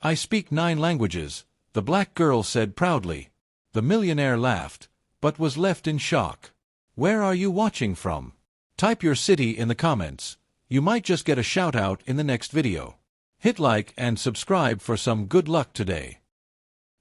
I speak 9 languages, the black girl said proudly. The millionaire laughed, but was left in shock. Where are you watching from? Type your city in the comments. You might just get a shout-out in the next video. Hit like and subscribe for some good luck today.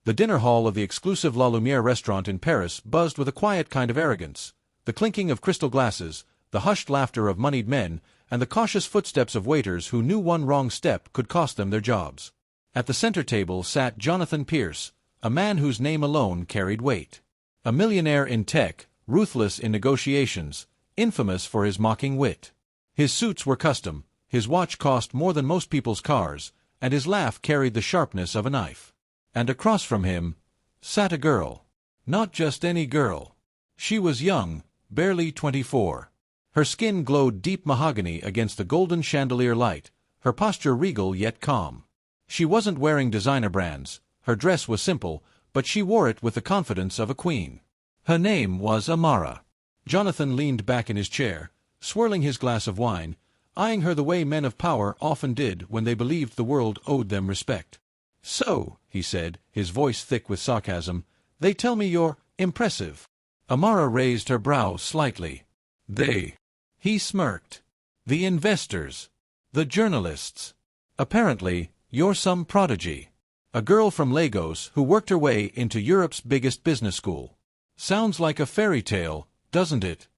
The dinner hall of the exclusive La Lumière restaurant in Paris buzzed with a quiet kind of arrogance. The clinking of crystal glasses, the hushed laughter of moneyed men, and the cautious footsteps of waiters who knew one wrong step could cost them their jobs. At the center table sat Jonathan Pierce, a man whose name alone carried weight. A millionaire in tech, ruthless in negotiations, infamous for his mocking wit. His suits were custom, his watch cost more than most people's cars, and his laugh carried the sharpness of a knife. And across from him sat a girl. Not just any girl. She was young, barely 24. Her skin glowed deep mahogany against the golden chandelier light, her posture regal yet calm. She wasn't wearing designer brands, her dress was simple, but she wore it with the confidence of a queen. Her name was Amara. Jonathan leaned back in his chair, swirling his glass of wine, eyeing her the way men of power often did when they believed the world owed them respect. "So," he said, his voice thick with sarcasm, "they tell me you're impressive." Amara raised her brow slightly. "They?" He smirked. "The investors. The journalists. Apparently, you're some prodigy. A girl from Lagos who worked her way into Europe's biggest business school. Sounds like a fairy tale, doesn't it?"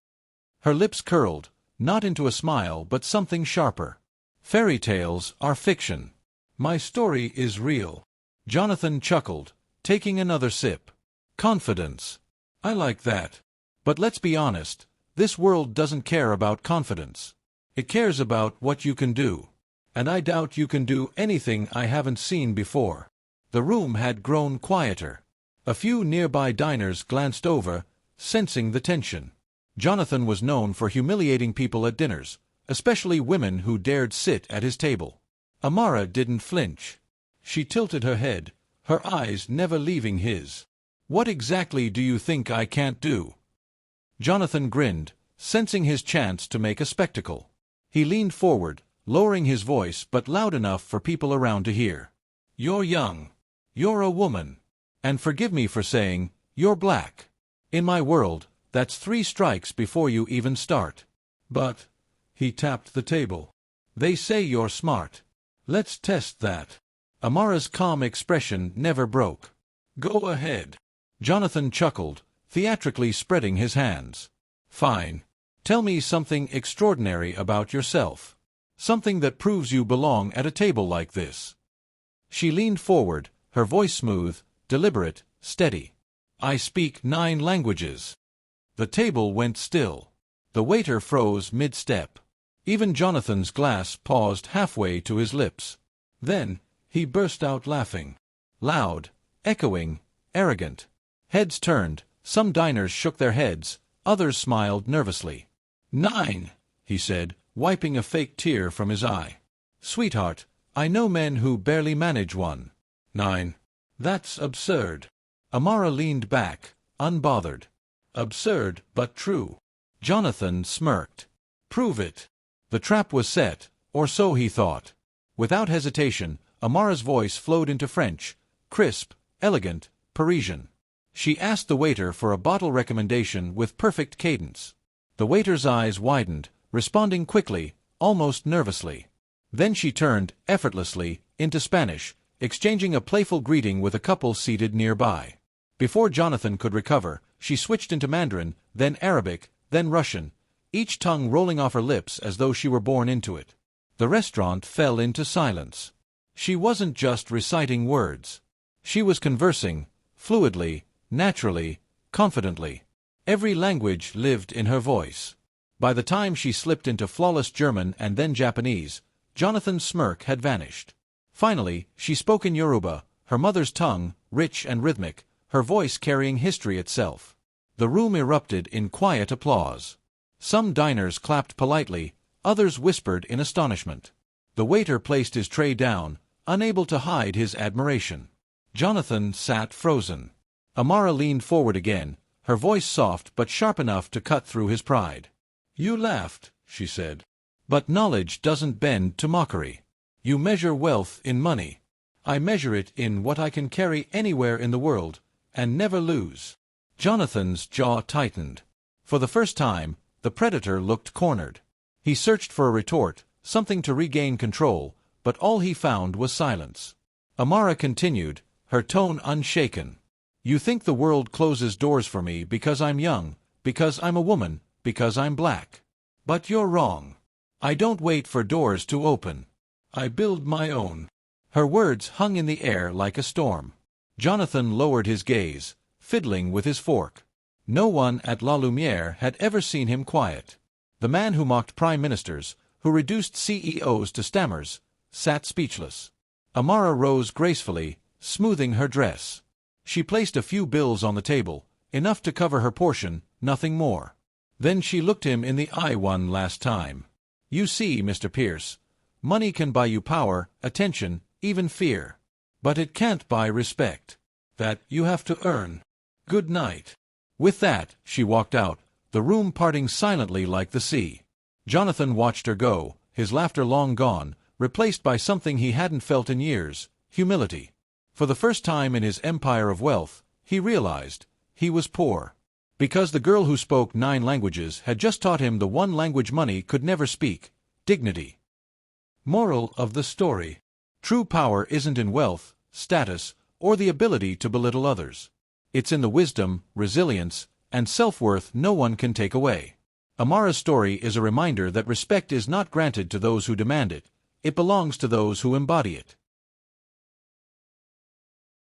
Her lips curled, not into a smile but something sharper. "Fairy tales are fiction. My story is real." Jonathan chuckled, taking another sip. "Confidence. I like that. But let's be honest, this world doesn't care about confidence. It cares about what you can do. And I doubt you can do anything I haven't seen before." The room had grown quieter. A few nearby diners glanced over, sensing the tension. Jonathan was known for humiliating people at dinners, especially women who dared sit at his table. Amara didn't flinch. She tilted her head, her eyes never leaving his. "What exactly do you think I can't do?" Jonathan grinned, sensing his chance to make a spectacle. He leaned forward, lowering his voice but loud enough for people around to hear. "You're young. You're a woman. And forgive me for saying, you're black. In my world, that's 3 strikes before you even start. But," he tapped the table, "they say you're smart. Let's test that." Amara's calm expression never broke. "Go ahead." Jonathan chuckled, theatrically spreading his hands. "Fine. Tell me something extraordinary about yourself. Something that proves you belong at a table like this." She leaned forward, her voice smooth, deliberate, steady. "I speak 9 languages." The table went still. The waiter froze mid-step. Even Jonathan's glass paused halfway to his lips. Then, he burst out laughing. Loud, echoing, arrogant. Heads turned, some diners shook their heads, others smiled nervously. "9," he said, wiping a fake tear from his eye. "Sweetheart, I know men who barely manage 1. 9. That's absurd." Amara leaned back, unbothered. "Absurd, but true." Jonathan smirked. "Prove it." The trap was set, or so he thought. Without hesitation, Amara's voice flowed into French, crisp, elegant, Parisian. She asked the waiter for a bottle recommendation with perfect cadence. The waiter's eyes widened, responding quickly, almost nervously. Then she turned, effortlessly, into Spanish, exchanging a playful greeting with a couple seated nearby. Before Jonathan could recover, she switched into Mandarin, then Arabic, then Russian, each tongue rolling off her lips as though she were born into it. The restaurant fell into silence. She wasn't just reciting words. She was conversing, fluidly, naturally, confidently. Every language lived in her voice. By the time she slipped into flawless German and then Japanese, Jonathan's smirk had vanished. Finally, she spoke in Yoruba, her mother's tongue, rich and rhythmic, her voice carrying history itself. The room erupted in quiet applause. Some diners clapped politely, others whispered in astonishment. The waiter placed his tray down, unable to hide his admiration. Jonathan sat frozen. Amara leaned forward again, her voice soft but sharp enough to cut through his pride. "You laughed," she said. "But knowledge doesn't bend to mockery. You measure wealth in money. I measure it in what I can carry anywhere in the world, and never lose." Jonathan's jaw tightened. For the first time, the predator looked cornered. He searched for a retort, something to regain control, but all he found was silence. Amara continued, her tone unshaken. "You think the world closes doors for me because I'm young, because I'm a woman, because I'm black. But you're wrong. I don't wait for doors to open. I build my own." Her words hung in the air like a storm. Jonathan lowered his gaze, fiddling with his fork. No one at La Lumière had ever seen him quiet. The man who mocked prime ministers, who reduced CEOs to stammers, sat speechless. Amara rose gracefully, smoothing her dress. She placed a few bills on the table, enough to cover her portion, nothing more. Then she looked him in the eye one last time. "You see, Mr. Pierce, money can buy you power, attention, even fear. But it can't buy respect. That you have to earn. Good night." With that, she walked out, the room parting silently like the sea. Jonathan watched her go, his laughter long gone, replaced by something he hadn't felt in years, humility. For the first time in his empire of wealth, he realized he was poor. Because the girl who spoke 9 languages had just taught him the one language money could never speak: dignity. Moral of the story: true power isn't in wealth, status, or the ability to belittle others. It's in the wisdom, resilience, and self-worth no one can take away. Amara's story is a reminder that respect is not granted to those who demand it. It belongs to those who embody it.